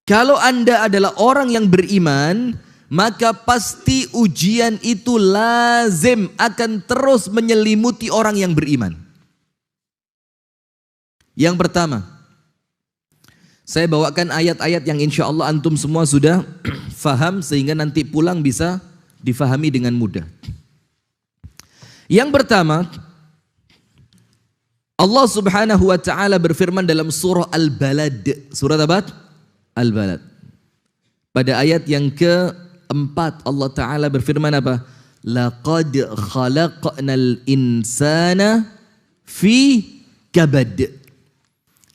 Kalau Anda adalah orang yang beriman, maka pasti ujian itu lazim akan terus menyelimuti orang yang beriman. Yang pertama, saya bawakan ayat-ayat yang insya Allah antum semua sudah faham sehingga nanti pulang bisa difahami dengan mudah. Yang pertama, Allah Subhanahu wa taala berfirman dalam surah Al-Balad. Surah apa? Al-Balad. Pada ayat yang keempat Allah taala berfirman apa? Laqad khalaqnal insana fi kabad.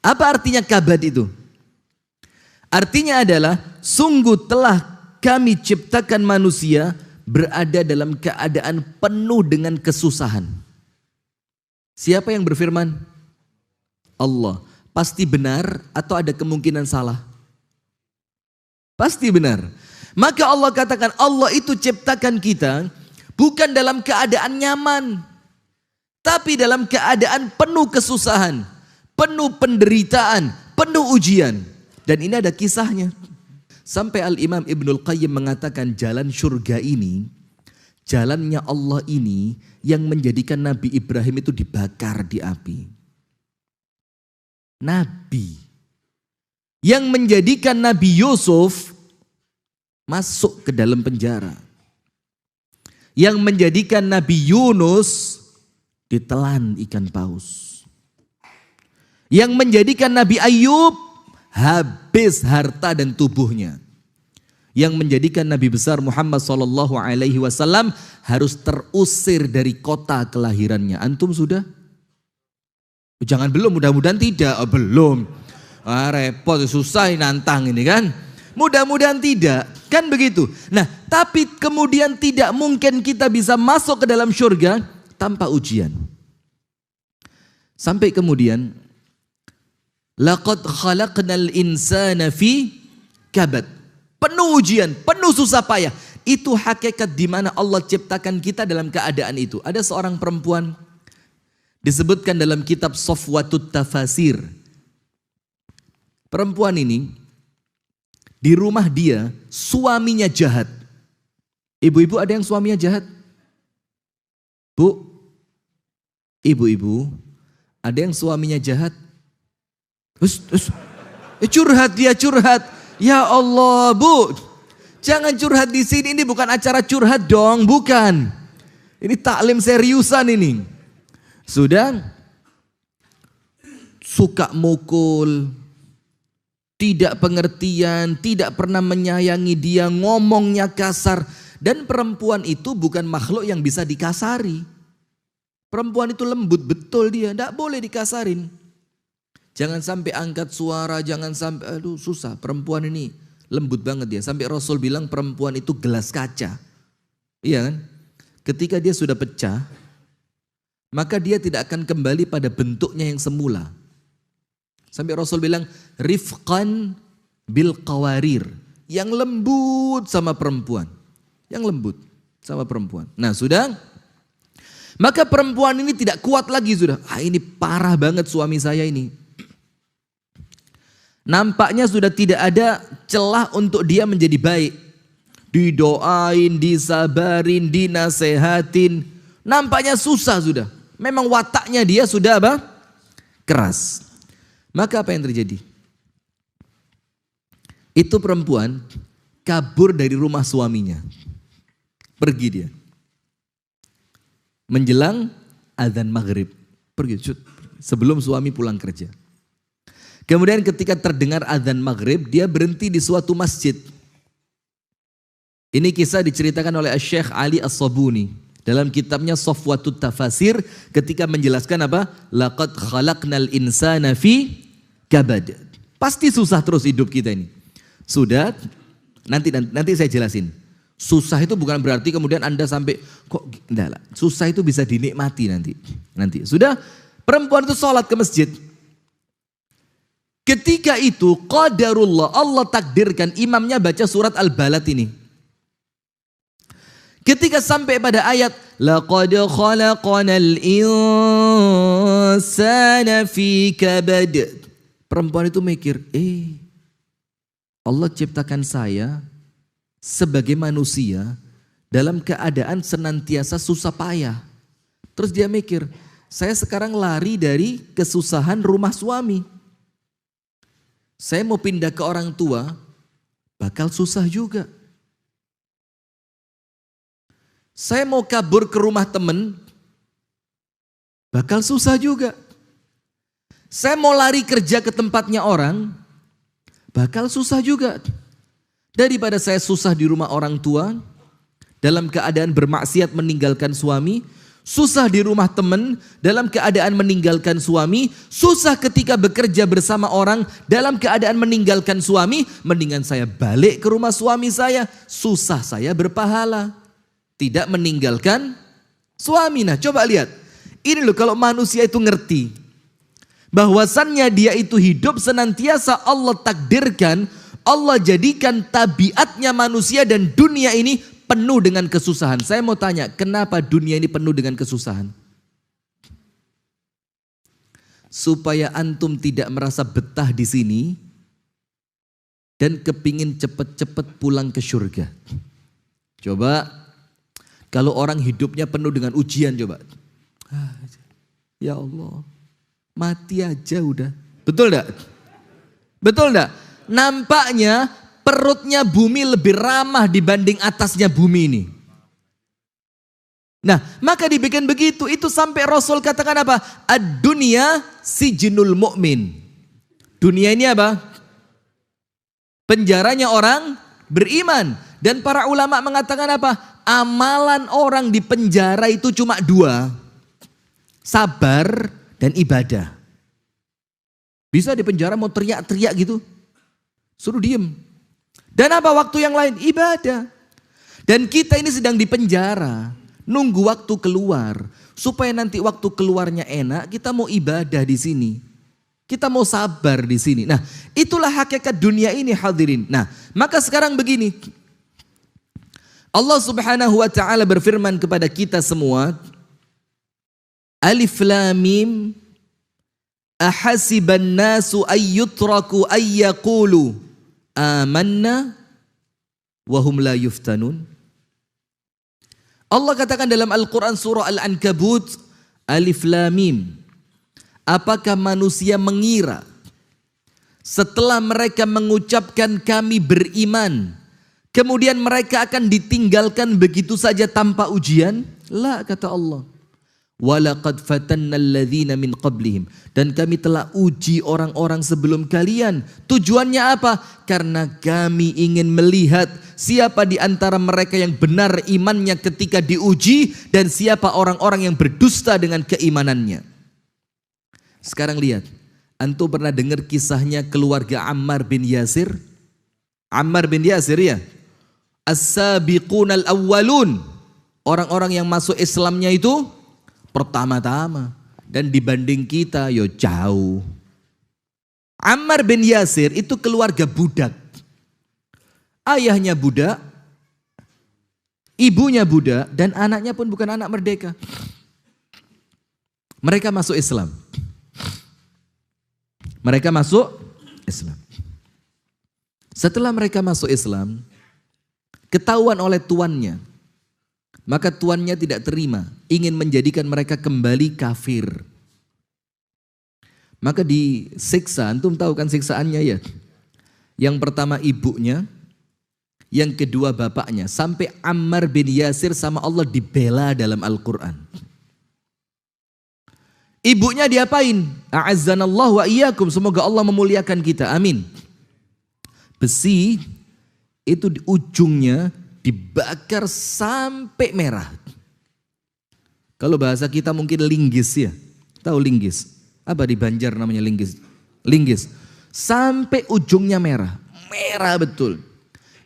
Apa artinya kabad itu? Artinya adalah sungguh telah kami ciptakan manusia berada dalam keadaan penuh dengan kesusahan. Siapa yang berfirman? Allah. Pasti benar atau ada kemungkinan salah? Pasti benar. Maka Allah katakan Allah itu ciptakan kita bukan dalam keadaan nyaman, tapi dalam keadaan penuh kesusahan, penuh penderitaan, penuh ujian. Dan ini ada kisahnya. Sampai Al-Imam Ibnul Qayyim mengatakan jalan surga ini, jalannya Allah ini yang menjadikan Nabi Ibrahim itu dibakar di api. Nabi yang menjadikan Nabi Yusuf masuk ke dalam penjara. Yang menjadikan Nabi Yunus ditelan ikan paus. Yang menjadikan Nabi Ayub habis harta dan tubuhnya. Yang menjadikan Nabi besar Muhammad SAW harus terusir dari kota kelahirannya. Antum sudah? Jangan belum, mudah-mudahan tidak. Oh, belum. Repot, susah nantang ini kan. Mudah-mudahan tidak. Kan begitu. Nah, tapi kemudian tidak mungkin kita bisa masuk ke dalam surga tanpa ujian. Sampai kemudian laqad khalaqnal insana fi kabad. Penuh ujian, penuh susah payah. Itu hakikat di mana Allah ciptakan kita dalam keadaan itu. Ada seorang perempuan disebutkan dalam kitab Safwatut Tafasir. Perempuan ini di rumah dia suaminya jahat. Ibu-ibu ada yang suaminya jahat? Bu, ibu-ibu ada yang suaminya jahat? Curhat dia curhat. Ya Allah, Bu, jangan curhat di sini. Ini bukan acara curhat dong, bukan. Ini taklim seriusan ini. Sudah suka mukul, tidak pengertian, tidak pernah menyayangi dia, ngomongnya kasar. Dan perempuan itu bukan makhluk yang bisa dikasari. Perempuan itu lembut betul dia, tidak boleh dikasarin. Jangan sampai angkat suara, jangan sampai, aduh susah. Perempuan ini lembut banget dia. Sampai Rasul bilang perempuan itu gelas kaca. Iya kan? Ketika dia sudah pecah, maka dia tidak akan kembali pada bentuknya yang semula. Sampai Rasul bilang, rifqan bil qawarir. Yang lembut sama perempuan. Yang lembut sama perempuan. Nah sudah, maka perempuan ini tidak kuat lagi sudah. Ini parah banget suami saya ini. Nampaknya sudah tidak ada celah untuk dia menjadi baik. Didoain, disabarin, dinasehatin. Nampaknya susah sudah. Memang wataknya dia sudah apa? Keras. Maka apa yang terjadi? Itu perempuan kabur dari rumah suaminya. Pergi dia. Menjelang azan maghrib. Pergi sebelum suami pulang kerja. Kemudian ketika terdengar azan maghrib, dia berhenti di suatu masjid. Ini kisah diceritakan oleh Syekh Ali As-Sabuni dalam kitabnya Safwatut Tafasir ketika menjelaskan apa? Laqad khalaqnal insana fi kabad. Pasti susah terus hidup kita ini. Sudah, nanti saya jelasin. Susah itu bukan berarti kemudian Anda sampai kok enggak lah. Susah itu bisa dinikmati nanti. Sudah, perempuan itu sholat ke masjid. Ketika itu qadarullah, Allah takdirkan imamnya baca surat Al-Balad ini. Ketika sampai pada ayat laqad khalaqnal insana fi kabad. Perempuan itu mikir, Allah ciptakan saya sebagai manusia dalam keadaan senantiasa susah payah. Terus dia mikir, saya sekarang lari dari kesusahan rumah suami. Saya mau pindah ke orang tua, bakal susah juga. Saya mau kabur ke rumah teman, bakal susah juga. Saya mau lari kerja ke tempatnya orang, bakal susah juga. Daripada saya susah di rumah orang tua, dalam keadaan bermaksiat meninggalkan suami, susah di rumah teman dalam keadaan meninggalkan suami, susah ketika bekerja bersama orang dalam keadaan meninggalkan suami, mendingan saya balik ke rumah suami saya, susah saya berpahala. Tidak meninggalkan suami. Nah coba lihat, ini loh kalau manusia itu ngerti bahwasannya dia itu hidup senantiasa Allah takdirkan, Allah jadikan tabiatnya manusia dan dunia ini penuh dengan kesusahan. Saya mau tanya, kenapa dunia ini penuh dengan kesusahan? Supaya antum tidak merasa betah di sini dan kepingin cepet-cepet pulang ke surga. Coba kalau orang hidupnya penuh dengan ujian, coba. Ya Allah, mati aja udah. Betul enggak? Betul enggak? Nampaknya perutnya bumi lebih ramah dibanding atasnya bumi ini. Nah, maka dibikin begitu. Itu sampai Rasul katakan apa? Ad-dunya sijnul mu'min. Dunia ini apa? Penjaranya orang beriman. Dan para ulama mengatakan apa? Amalan orang di penjara itu cuma dua. Sabar dan ibadah. Bisa di penjara mau teriak-teriak gitu, suruh diem. Dan apa waktu yang lain? Ibadah. Dan kita ini sedang di penjara, nunggu waktu keluar. Supaya nanti waktu keluarnya enak, kita mau ibadah di sini. Kita mau sabar di sini. Nah, itulah hakikat dunia ini hadirin. Nah, maka sekarang begini. Allah Subhanahu wa taala berfirman kepada kita semua, Alif Lam Mim, ahasiban nasu ayyutraku ayyaqulu amanna wa hum la yuftanun. Allah katakan dalam Al-Quran surah Al-Ankabut, Alif Lam Mim, apakah manusia mengira setelah mereka mengucapkan kami beriman, kemudian mereka akan ditinggalkan begitu saja tanpa ujian? La, kata Allah. Walaqad fatanna alladzina min qablihim, dan kami telah uji orang-orang sebelum kalian. Tujuannya apa? Karena kami ingin melihat siapa di antara mereka yang benar imannya ketika diuji dan siapa orang-orang yang berdusta dengan keimanannya. Sekarang lihat, antum pernah dengar kisahnya keluarga Ammar bin Yasir? Ammar bin Yasir ya, as-sabiqunal awwalun, orang-orang yang masuk Islamnya itu pertama-tama, dan dibanding kita yo jauh. Ammar bin Yasir itu keluarga budak. Ayahnya budak, ibunya budak, dan anaknya pun bukan anak merdeka. Mereka masuk Islam. Mereka masuk Islam. Setelah mereka masuk Islam, ketahuan oleh tuannya, maka tuannya tidak terima, ingin menjadikan mereka kembali kafir. Maka disiksa, antum tahu kan siksaannya ya? Yang pertama ibunya, yang kedua bapaknya, sampai Ammar bin Yasir sama Allah dibela dalam Al-Quran. Ibunya diapain? A'azzanallahu wa iyyakum, semoga Allah memuliakan kita, amin. Besi itu di ujungnya dibakar sampai merah. Kalau bahasa kita mungkin linggis ya. Tahu linggis? Apa di Banjar namanya linggis? Linggis. Sampai ujungnya merah. Merah betul.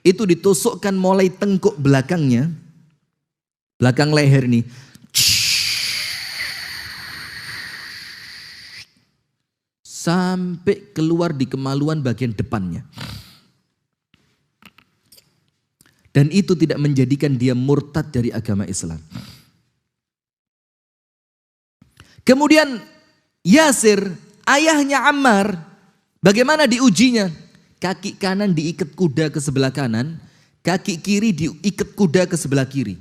Itu ditusukkan mulai tengkuk belakangnya. Belakang leher nih. Sampai keluar di kemaluan bagian depannya. Dan itu tidak menjadikan dia murtad dari agama Islam. Kemudian Yasir, ayahnya Ammar, bagaimana diujinya? kaki kanan diikat kuda ke sebelah kanan, kaki kiri diikat kuda ke sebelah kiri.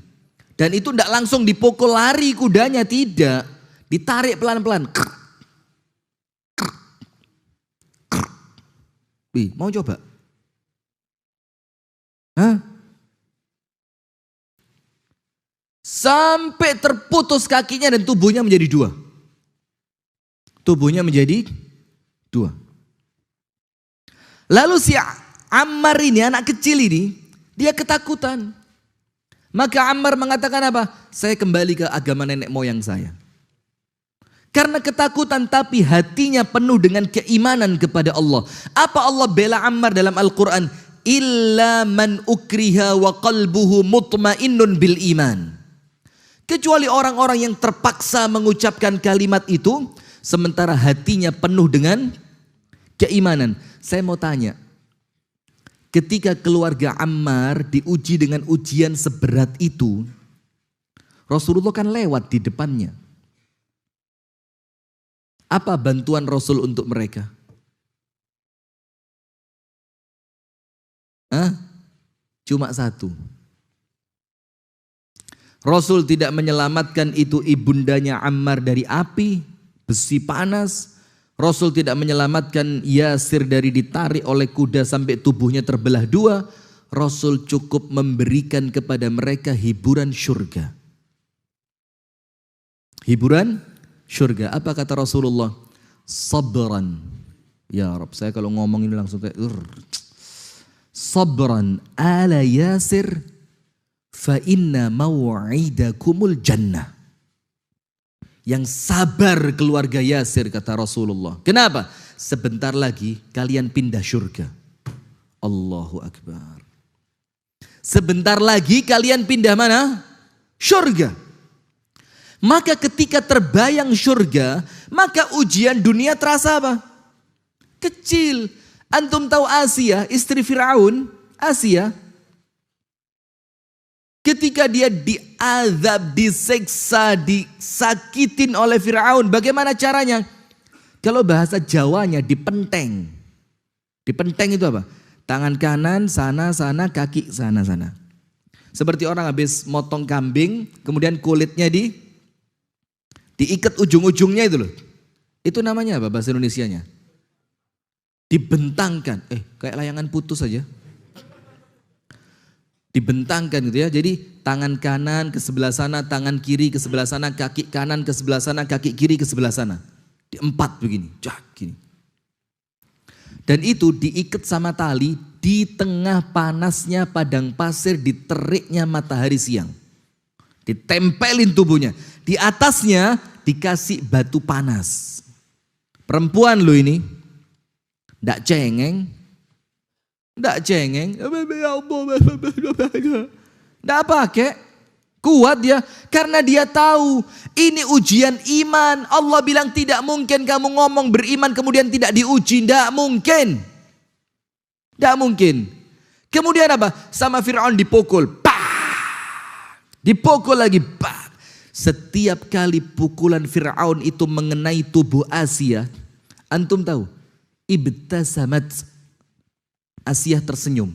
Dan itu tidak langsung dipukul lari kudanya, tidak. Ditarik pelan-pelan. Wih, mau coba? Hah? Sampai terputus kakinya dan tubuhnya menjadi dua. Tubuhnya menjadi dua. Lalu si Ammar ini, anak kecil ini, dia ketakutan. Maka Ammar mengatakan apa? Saya kembali ke agama nenek moyang saya. Karena ketakutan tapi hatinya penuh dengan keimanan kepada Allah. Apa Allah bela Ammar dalam Al-Quran? Illa man ukriha wa qalbuhu mutmainnun bil iman. Kecuali orang-orang yang terpaksa mengucapkan kalimat itu, sementara hatinya penuh dengan keimanan. Saya mau tanya, ketika keluarga Ammar diuji dengan ujian seberat itu, Rasulullah kan lewat di depannya. Apa bantuan Rasul untuk mereka? Cuma satu. Rasul tidak menyelamatkan itu ibundanya Ammar dari api, besi panas. Rasul tidak menyelamatkan Yasir dari ditarik oleh kuda sampai tubuhnya terbelah dua. Rasul cukup memberikan kepada mereka hiburan syurga. Hiburan syurga. Apa kata Rasulullah? Sabran. Ya Rabb, saya kalau ngomong ini langsung kayak sabran ala Yasir fa inna maw'idakumul jannah. Yang sabar keluarga Yasir, kata Rasulullah. Kenapa? Sebentar lagi kalian pindah syurga. Allahu Akbar. Sebentar lagi kalian pindah mana? Syurga. Maka ketika terbayang syurga, maka ujian dunia terasa apa? Kecil. Antum tahu Asia, istri Fir'aun, Asia, ketika dia diazab, diseksa, disakitin oleh Fir'aun, bagaimana caranya? Kalau bahasa Jawanya dipenteng. Dipenteng itu apa? Tangan kanan sana-sana, kaki sana-sana. Seperti orang habis motong kambing, kemudian kulitnya diikat ujung-ujungnya itu loh. Itu namanya apa bahasa Indonesianya? Dibentangkan. Kayak layangan putus saja. Dibentangkan gitu ya. Jadi tangan kanan ke sebelah sana, tangan kiri ke sebelah sana, kaki kanan ke sebelah sana, kaki kiri ke sebelah sana. Di empat begini, gini. Dan itu diikat sama tali di tengah panasnya padang pasir, di teriknya matahari siang. Ditempelin tubuhnya. Di atasnya dikasih batu panas. Perempuan lo ini, ndak cengeng. Ndak cengeng, ndak pakai, kuat dia, karena dia tahu ini ujian iman. Allah bilang tidak mungkin kamu ngomong beriman kemudian tidak diuji, ndak mungkin, ndak mungkin. Kemudian apa? Sama Fir'aun dipukul, dipukul lagi, Setiap kali pukulan Fir'aun itu mengenai tubuh Asia, antum tahu, ibtasamat, Asia tersenyum.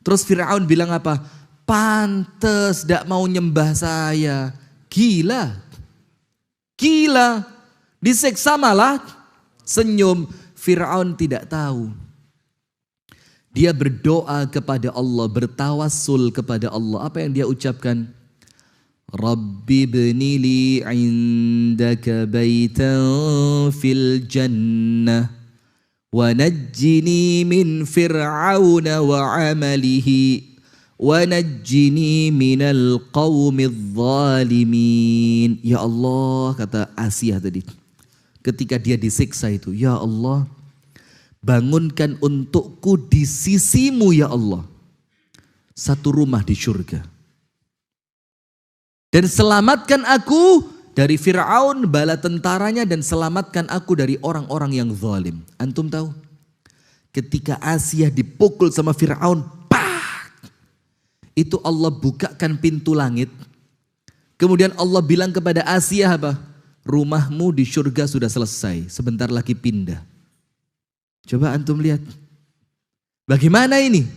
Terus Fir'aun bilang apa? Pantes gak mau nyembah saya. Gila. Gila. Diseksa malah senyum. Fir'aun tidak tahu. Dia berdoa kepada Allah, bertawassul kepada Allah. Apa yang dia ucapkan? Rabbi bnili indaka baitan fil jannah. وَنَجِّنِي مِنْ فِرْعَوْنَ وَعَمَلِهِ وَنَجِّنِي مِنَ الْقَوْمِ الظَّالِمِينَ. Ya Allah, kata Asia tadi, ketika dia disiksa itu, ya Allah, bangunkan untukku di sisimu ya Allah satu rumah di surga. Dan selamatkan aku dari Fir'aun, bala tentaranya, dan selamatkan aku dari orang-orang yang zalim. Antum tahu? Ketika Asia dipukul sama Fir'aun, itu Allah bukakan pintu langit. Kemudian Allah bilang kepada Asia apa? Rumahmu di surga sudah selesai, sebentar lagi pindah. Coba antum lihat. Bagaimana ini?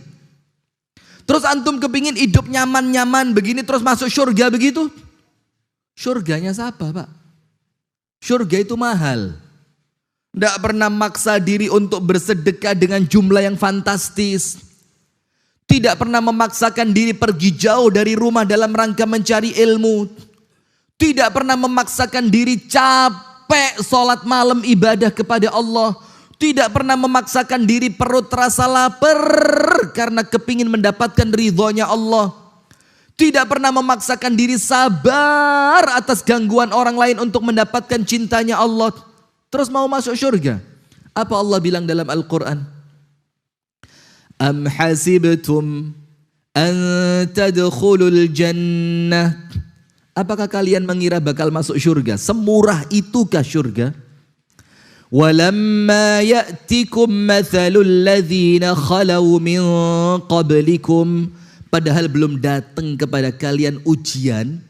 Terus antum kepingin hidup nyaman-nyaman begini terus masuk surga begitu? Surganya siapa, Pak? Surga itu mahal. Tidak pernah maksa diri untuk bersedekah dengan jumlah yang fantastis. Tidak pernah memaksakan diri pergi jauh dari rumah dalam rangka mencari ilmu. Tidak pernah memaksakan diri capek sholat malam ibadah kepada Allah. Tidak pernah memaksakan diri perut terasa lapar karena kepingin mendapatkan ridhonya Allah. Tidak pernah memaksakan diri sabar atas gangguan orang lain untuk mendapatkan cintanya Allah. Terus mau masuk surga. Apa Allah bilang dalam Al-Quran? Am hasibtum an tadkhulul jannah. Apakah kalian mengira bakal masuk surga? Semurah itukah surga? Walamma ya'tikum mathalul ladzina khalau min qablikum. Padahal belum datang kepada kalian ujian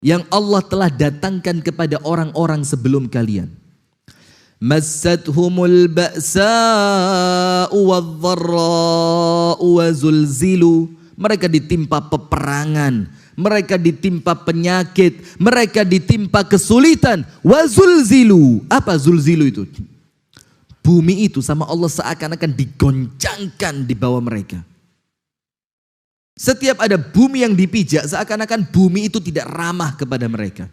yang Allah telah datangkan kepada orang-orang sebelum kalian. Massathumul ba'sa'u wadh-dharra'u wa zulzilu. Mereka ditimpa peperangan, mereka ditimpa penyakit, mereka ditimpa kesulitan. Wa zulzilu. Apa zulzilu itu? Bumi itu sama Allah seakan-akan digoncangkan di bawah mereka. Setiap ada bumi yang dipijak, seakan-akan bumi itu tidak ramah kepada mereka.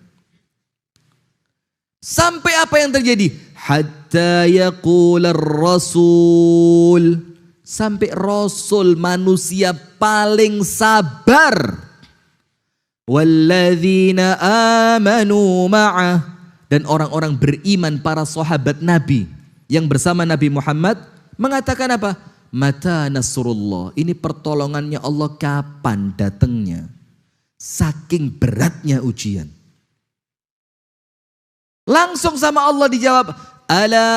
Sampai apa yang terjadi? Hatta yaqular rasul. Sampai Rasul manusia paling sabar. Walladzina amanu ma'ah. Dan orang-orang beriman para sahabat Nabi yang bersama Nabi Muhammad mengatakan apa? Mata nasrullah, ini pertolongannya Allah kapan datangnya? Saking beratnya ujian. Langsung sama Allah dijawab, ala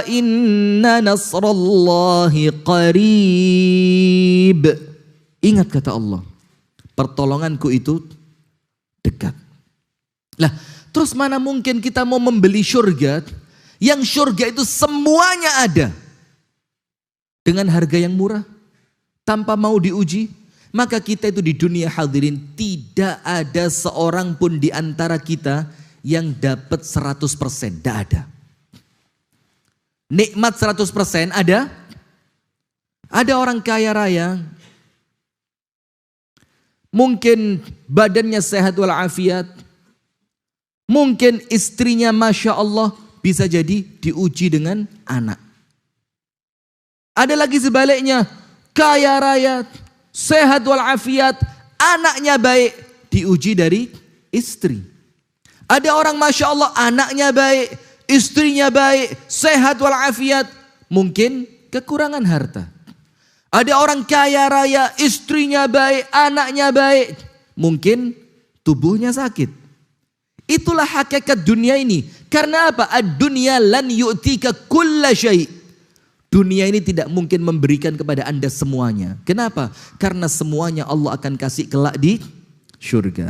inna nasrallahi qarib. Ingat kata Allah, pertolonganku itu dekat. Lah, terus mana mungkin kita mau membeli surga, yang surga itu semuanya ada dengan harga yang murah, tanpa mau diuji. Maka kita itu di dunia hadirin, tidak ada seorang pun di antara kita yang dapat 100%, tidak ada. Nikmat 100% ada? Ada orang kaya raya, mungkin badannya sehat walafiat, mungkin istrinya Masya Allah, bisa jadi diuji dengan anak. Ada lagi sebaliknya, kaya raya, sehat walafiat, anaknya baik, diuji dari istri. Ada orang Masya Allah anaknya baik, istrinya baik, sehat walafiat, mungkin kekurangan harta. Ada orang kaya raya, istrinya baik, anaknya baik, mungkin tubuhnya sakit. Itulah hakikat dunia ini. Karena apa? Ad-dunya lan yu'tika kulla syai'. Dunia ini tidak mungkin memberikan kepada Anda semuanya. Kenapa? Karena semuanya Allah akan kasih kelak di surga.